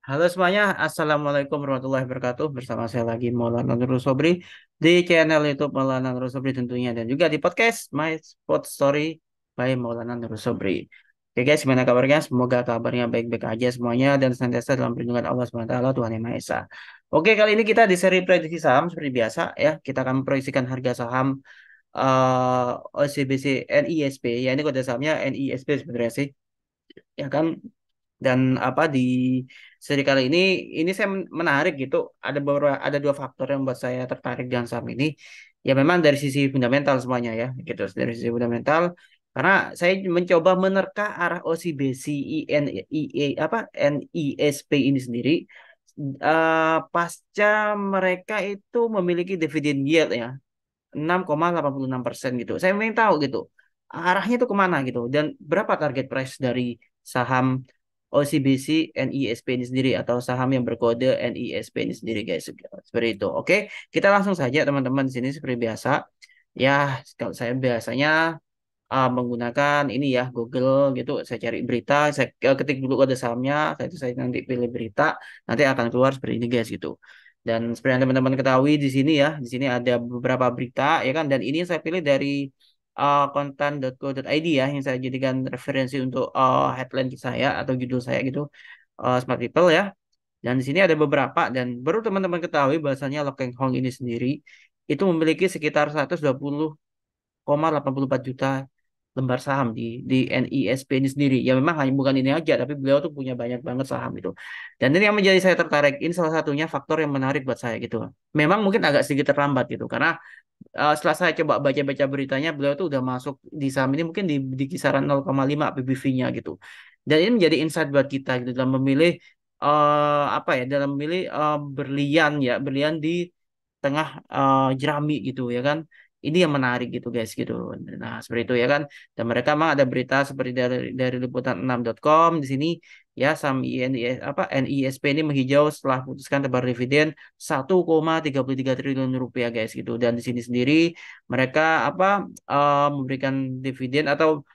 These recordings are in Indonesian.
Halo semuanya, Assalamualaikum warahmatullahi wabarakatuh. Bersama saya lagi Maulana Nurul Sobri di channel YouTube Maulana Nurul Sobri tentunya dan juga di podcast My Spot Story by Maulana Nurul Sobri. Oke guys, gimana kabarnya? Semoga kabarnya baik-baik aja semuanya dan senantiasa dalam perlindungan Allah SWT Tuhan Yang Maha Esa. Oke, kali ini kita di seri prediksi saham seperti biasa ya. Kita akan memproyeksikan harga saham OCBC NISP. Ya ini kode sahamnya NISP sebenarnya sih. Ya kan, dan apa di seri kali ini saya menarik gitu, ada dua faktor yang buat saya tertarik dengan saham ini. Ya memang dari sisi fundamental semuanya ya gitu, dari sisi fundamental karena saya mencoba menerka arah OCBC apa NISP ini sendiri, pasca mereka itu memiliki dividen yield ya 6,86% gitu. Saya ingin tahu gitu arahnya itu kemana gitu dan berapa target price dari saham OCBC NISP ini sendiri atau saham yang berkode NISP ini sendiri guys. Seperti itu. Oke, kita langsung saja teman-teman di sini seperti biasa. Ya, kalau saya biasanya menggunakan ini ya Google gitu, saya cari berita, saya ketik dulu kode sahamnya, saya nanti pilih berita, nanti akan keluar seperti ini guys gitu. Dan seperti yang teman-teman ketahui di sini ya, di sini ada beberapa berita ya kan, dan ini saya pilih dari kontan.co.id ya, yang saya jadikan referensi untuk headline saya atau judul saya gitu, Smart People ya. Dan di sini ada beberapa dan baru teman-teman ketahui bahasanya Lokeng Hong ini sendiri itu memiliki sekitar 120,84 juta lembar saham di NISP ini sendiri. Ya memang hanya bukan ini aja, tapi beliau tuh punya banyak banget saham itu. Dan ini yang menjadi saya tertarik. Ini salah satunya faktor yang menarik buat saya gitu. Memang mungkin agak sedikit terlambat gitu, karena setelah saya coba baca-baca beritanya, beliau tuh udah masuk di saham ini mungkin di kisaran 0,5 PBV-nya gitu. Dan ini menjadi insight buat kita gitu dalam memilih apa ya, dalam memilih berlian ya, berlian di tengah jerami gitu ya kan. Ini yang menarik gitu guys gitu. Nah, seperti itu ya kan. Dan mereka memang ada berita seperti dari liputan6.com di sini ya, saham NISP ini menghijau setelah putuskan tebar dividen 1,33 triliun rupiah guys gitu. Dan di sini sendiri mereka memberikan dividen atau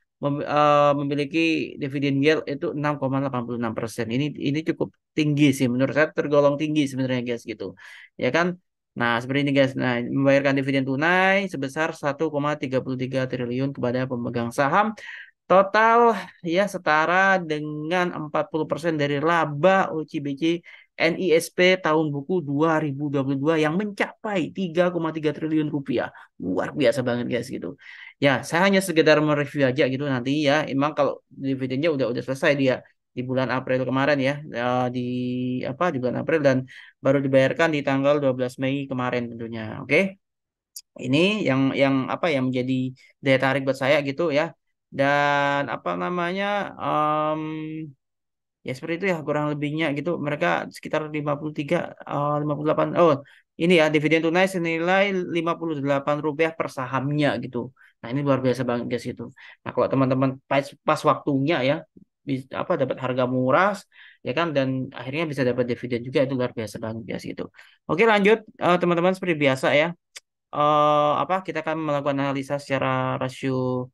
memiliki dividen yield itu 6,86%. Ini cukup tinggi sih menurut saya, tergolong tinggi sebenarnya guys gitu. Ya kan? Nah, seperti ini guys. Nah, membayarkan dividen tunai sebesar 1,33 triliun kepada pemegang saham. Total ya setara dengan 40% dari laba OCBC NISP tahun buku 2022 yang mencapai 3,3 triliun rupiah. Luar biasa banget guys gitu. Ya, saya hanya sekedar mereview aja gitu nanti ya. Emang kalau dividennya udah selesai dia di bulan April kemarin ya, di di bulan April, dan baru dibayarkan di tanggal 12 Mei kemarin tentunya. Oke. Ini yang menjadi daya tarik buat saya gitu ya. Dan apa namanya, em, ya seperti itu ya kurang lebihnya gitu. Mereka sekitar 53 58, oh ini ya dividen tunai senilai Rp58 per sahamnya gitu. Nah, ini luar biasa banget guys itu. Nah, kalau teman-teman pas waktunya ya dapat harga murah ya kan, dan akhirnya bisa dapat dividen juga, itu luar biasa banget guys gitu. Oke, lanjut teman-teman, seperti biasa ya, kita akan melakukan analisa secara rasio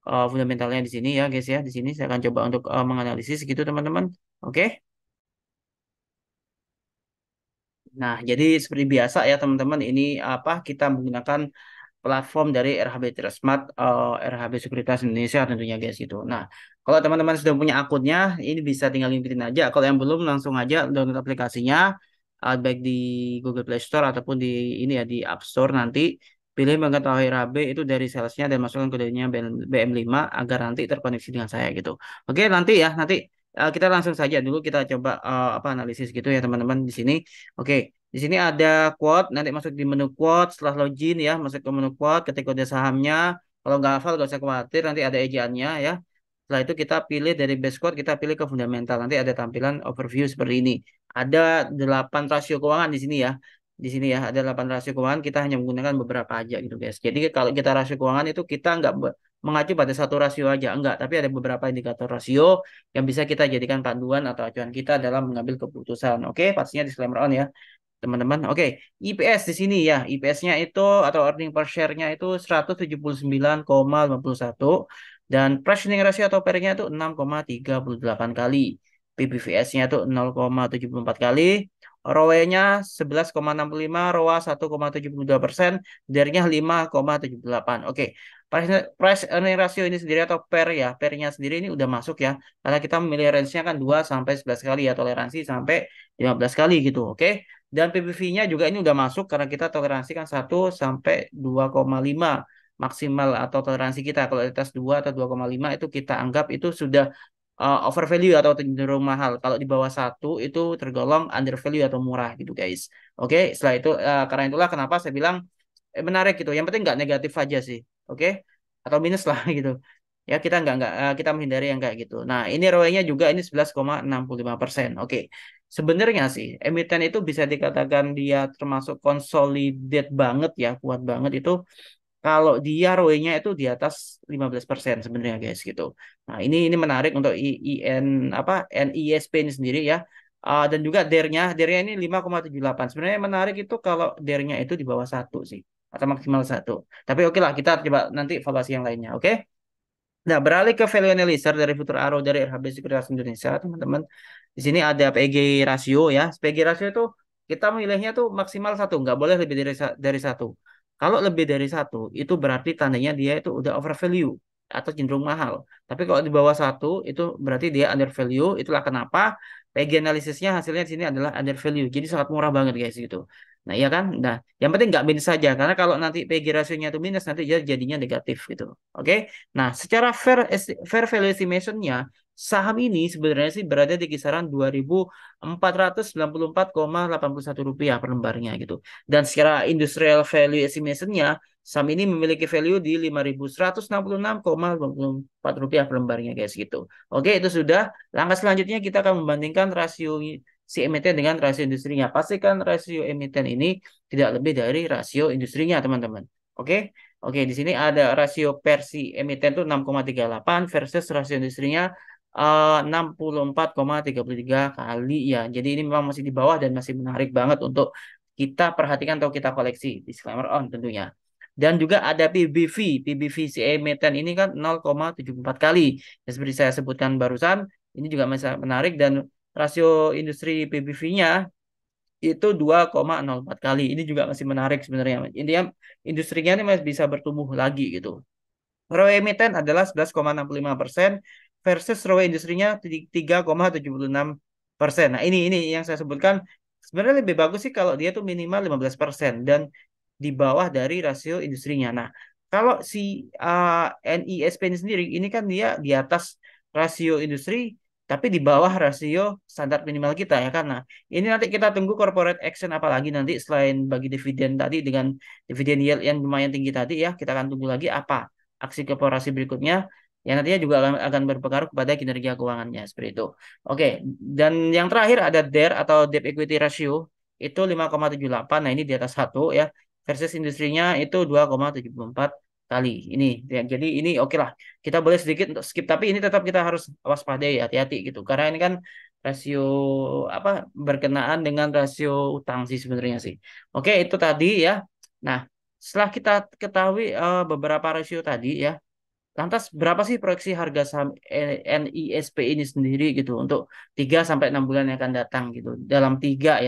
fundamentalnya di sini ya guys ya. Di sini saya akan coba untuk menganalisis gitu teman-teman. Oke. Nah, jadi seperti biasa ya teman-teman, ini kita menggunakan platform dari RHB Trustmart, RHB Sekuritas Indonesia tentunya guys gitu. Nah, kalau teman-teman sudah punya akunnya, ini bisa tinggal ikutin aja. Kalau yang belum, langsung aja download aplikasinya, baik di Google Play Store ataupun di ini ya di App Store. Nanti pilih mengetahui RHB itu dari salesnya dan masukkan kodenya BM5 agar nanti terkoneksi dengan saya gitu. Oke, nanti kita langsung saja dulu kita coba analisis gitu ya teman-teman di sini. Oke. Di sini ada quote, nanti masuk di menu quote, setelah login ya, masuk ke menu quote, ketik kode sahamnya. Kalau nggak hafal, nggak usah khawatir, nanti ada ejaannya ya. Setelah itu kita pilih dari base quote, kita pilih ke fundamental. Nanti ada tampilan overview seperti ini. Ada 8 rasio keuangan di sini ya. Di sini ya, ada 8 rasio keuangan, kita hanya menggunakan beberapa aja gitu guys. Jadi kalau kita rasio keuangan itu kita nggak mengacu pada satu rasio aja, enggak. Tapi ada beberapa indikator rasio yang bisa kita jadikan panduan atau acuan kita dalam mengambil keputusan. Oke, pastinya disclaimer on ya teman-teman. Oke, IPS di sini ya, IPS-nya itu atau earning per share-nya itu 179,51 dan price earning ratio atau PER-nya itu 6,38 kali. PBVS-nya itu 0,74 kali, ROE-nya 11,65, ROA 1,72%, DER-nya 5,78. Oke, price earning ratio ini sendiri atau PER ya, PER-nya sendiri ini udah masuk ya. Karena kita memilih range-nya kan 2 sampai 11 kali ya, toleransi sampai 15 kali gitu. Oke. Dan PBV-nya juga ini udah masuk karena kita toleransi kan 1 sampai 2,5 maksimal atau toleransi kita. Kalau di atas 2 atau 2,5 itu kita anggap itu sudah over value atau cenderung mahal. Kalau di bawah 1 itu tergolong under value atau murah gitu guys. Oke, setelah itu karena itulah kenapa saya bilang menarik gitu. Yang penting nggak negatif aja sih. Oke, atau minus lah gitu. Ya kita nggak kita menghindari yang kayak gitu. Nah ini ROE-nya juga ini 11,65%. Oke, sebenarnya sih emiten itu bisa dikatakan dia termasuk consolidate banget ya, kuat banget itu kalau dia ROE-nya itu di atas 15% sebenarnya guys gitu. Nah, ini menarik untuk IN apa NISP ini sendiri ya. Dan juga DER-nya ini 5,78. Sebenarnya yang menarik itu kalau DER-nya itu di bawah 1 sih atau maksimal 1. Tapi oke lah kita coba nanti evaluasi yang lainnya, oke? Nah, beralih ke value analyzer dari Future Arrow dari RHB Sekuritas Indonesia, teman-teman. Di sini ada PG rasio ya. PG rasio itu kita memilihnya tuh maksimal 1, nggak boleh lebih dari 1. Kalau lebih dari 1, itu berarti tandanya dia itu udah over value atau cenderung mahal. Tapi kalau di bawah 1, itu berarti dia under value. Itulah kenapa PG analisisnya hasilnya di sini adalah under value. Jadi sangat murah banget guys gitu. Nah, iya kan? Nah, yang penting nggak minus saja. Karena kalau nanti PG rasionya itu minus, nanti dia jadinya negatif gitu. Oke? Nah, secara fair value estimation-nya, saham ini sebenarnya sih berada di kisaran 2.494,81 rupiah per lembarnya gitu. Dan secara industrial value estimation-nya, saham ini memiliki value di 5.166,24 rupiah per lembarnya guys gitu. Oke, itu sudah. Langkah selanjutnya kita akan membandingkan rasio si emiten dengan rasio industrinya. Pastikan rasio emiten ini tidak lebih dari rasio industrinya, teman-teman. Oke. Oke, di sini ada rasio Persi emiten tuh 6,38 versus rasio industrinya 64,33 kali ya. Jadi ini memang masih di bawah dan masih menarik banget untuk kita perhatikan atau kita koleksi. Disclaimer on tentunya. Dan juga ada PBV. PBV si emiten ini kan 0,74 kali. Dan seperti saya sebutkan barusan, ini juga masih menarik dan rasio industri PBV-nya itu 2,04 kali. Ini juga masih menarik sebenarnya. Intinya industrinya ini masih bisa bertumbuh lagi gitu. ROE emiten adalah 11,65% versus ROE industrinya 3,76%. Nah, ini yang saya sebutkan sebenarnya lebih bagus sih kalau dia tuh minimal 15% dan di bawah dari rasio industrinya. Nah, kalau si NISP ini sendiri ini kan dia di atas rasio industri tapi di bawah rasio standar minimal kita ya kan. Nah, ini nanti kita tunggu corporate action apalagi nanti selain bagi dividen tadi dengan dividen yield yang lumayan tinggi tadi ya, kita akan tunggu lagi apa aksi korporasi berikutnya yang nantinya juga akan berpengaruh kepada kinerja keuangannya seperti itu. Oke, dan yang terakhir ada DER atau debt equity ratio itu 5,78. Nah, ini di atas 1 ya. Versus industrinya itu 2,74 kali. Ini ya, jadi ini oke lah. Kita boleh sedikit untuk skip tapi ini tetap kita harus waspadai hati-hati gitu. Karena ini kan rasio apa berkenaan dengan rasio utang sih sebenarnya sih. Oke, itu tadi ya. Nah, setelah kita ketahui beberapa rasio tadi ya, lantas berapa sih proyeksi harga saham NISP ini sendiri gitu untuk 3 sampai 6 bulan yang akan datang gitu. Dalam 3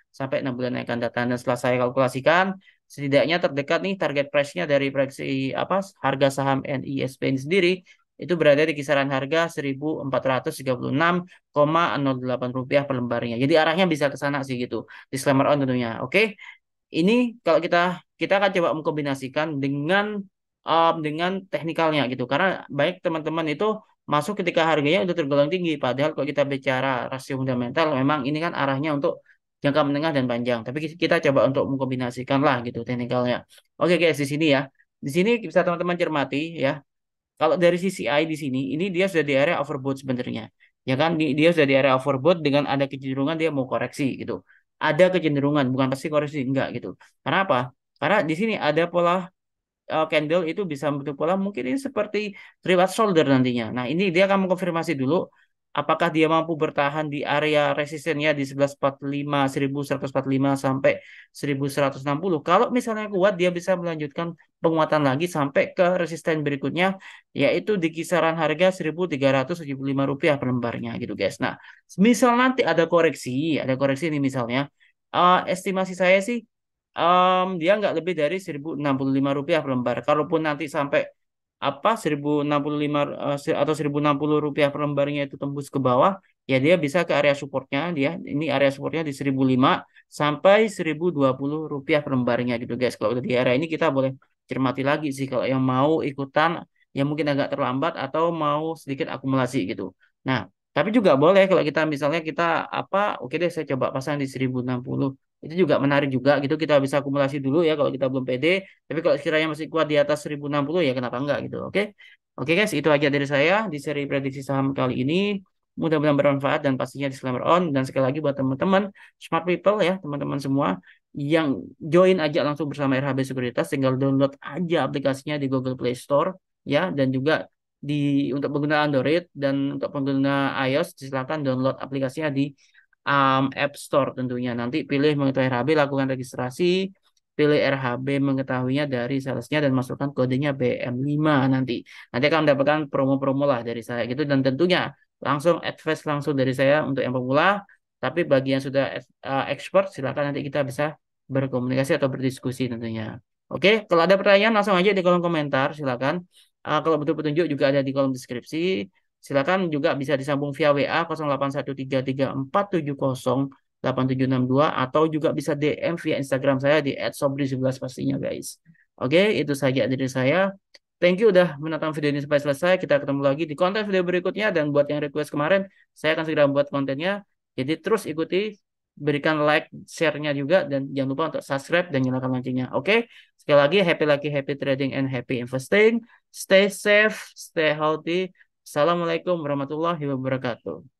sampai 6 bulan yang akan datang. Dan setelah saya kalkulasikan, setidaknya terdekat nih target price-nya dari proyeksi apa harga saham NISP ini sendiri itu berada di kisaran harga 1.436,08 rupiah per lembarnya. Jadi arahnya bisa ke sana sih gitu. Disclaimer on tentunya. Oke. Ini kalau kita akan coba mengkombinasikan dengan teknikalnya gitu. Karena baik teman-teman itu masuk ketika harganya udah tergolong tinggi. Padahal kalau kita bicara rasio fundamental, memang ini kan arahnya untuk jangka menengah dan panjang. Tapi kita coba untuk mengkombinasikan lah gitu teknikalnya. Oke guys, di sini ya. Di sini bisa teman-teman cermati ya. Kalau dari sisi I di sini, ini dia sudah di area overbought sebenarnya. Ya kan, dia sudah di area overbought dengan ada kecenderungan dia mau koreksi gitu. Ada kecenderungan, bukan pasti koreksi, enggak gitu. Karena apa? Karena di sini ada pola candle itu bisa membentuk pola mungkin ini seperti reward shoulder nantinya. Nah, ini dia akan mengkonfirmasi dulu apakah dia mampu bertahan di area resistennya di 1145, 1145 sampai 1160. Kalau misalnya kuat, dia bisa melanjutkan penguatan lagi sampai ke resisten berikutnya, yaitu di kisaran harga Rp1.375 per lembarnya gitu guys. Nah, misal nanti ada koreksi ini misalnya, estimasi saya sih dia nggak lebih dari Rp1.065 per lembar. Kalaupun nanti sampai 1065 atau Rp1.060 per lembarnya itu tembus ke bawah, ya dia bisa ke area supportnya, dia ini area supportnya di 1.005 sampai Rp1.020 per lembarnya gitu guys. Kalau udah di area ini kita boleh cermati lagi sih kalau yang mau ikutan, yang mungkin agak terlambat atau mau sedikit akumulasi gitu. Nah, tapi juga boleh kalau kita misalnya kita oke deh saya coba pasang di 1.060. Itu juga menarik juga gitu, kita bisa akumulasi dulu ya kalau kita belum pede. Tapi kalau sekiranya masih kuat di atas 1.060 ya kenapa enggak gitu. Oke. Oke guys, itu aja dari saya di seri prediksi saham kali ini. Mudah-mudahan bermanfaat dan pastinya disclaimer on. Dan sekali lagi buat teman-teman smart people ya, teman-teman semua yang join aja langsung bersama RHB Sekuritas, tinggal download aja aplikasinya di Google Play Store ya, dan juga di untuk pengguna Android dan untuk pengguna iOS silakan download aplikasinya di App Store tentunya. Nanti pilih mengetahui RHB, lakukan registrasi, pilih RHB mengetahuinya dari salesnya dan masukkan kodenya BM5 nanti. Nanti akan mendapatkan promo-promo lah dari saya gitu, dan tentunya langsung advice langsung dari saya untuk yang pemula. Tapi bagi yang sudah expert silakan nanti kita bisa berkomunikasi atau berdiskusi tentunya. Oke, kalau ada pertanyaan langsung aja di kolom komentar silakan. Kalau butuh petunjuk juga ada di kolom deskripsi. Silakan juga bisa disambung via WA 081334708762 atau juga bisa DM via Instagram saya di @sobri11 pastinya guys. Oke, itu saja dari saya. Thank you udah menonton video ini sampai selesai. Kita ketemu lagi di konten video berikutnya, dan buat yang request kemarin, saya akan segera membuat kontennya. Jadi terus ikuti, berikan like, share-nya juga, dan jangan lupa untuk subscribe dan nyalakan loncengnya. Oke, sekali lagi happy lucky, happy trading, and happy investing. Stay safe, stay healthy. Assalamualaikum warahmatullahi wabarakatuh.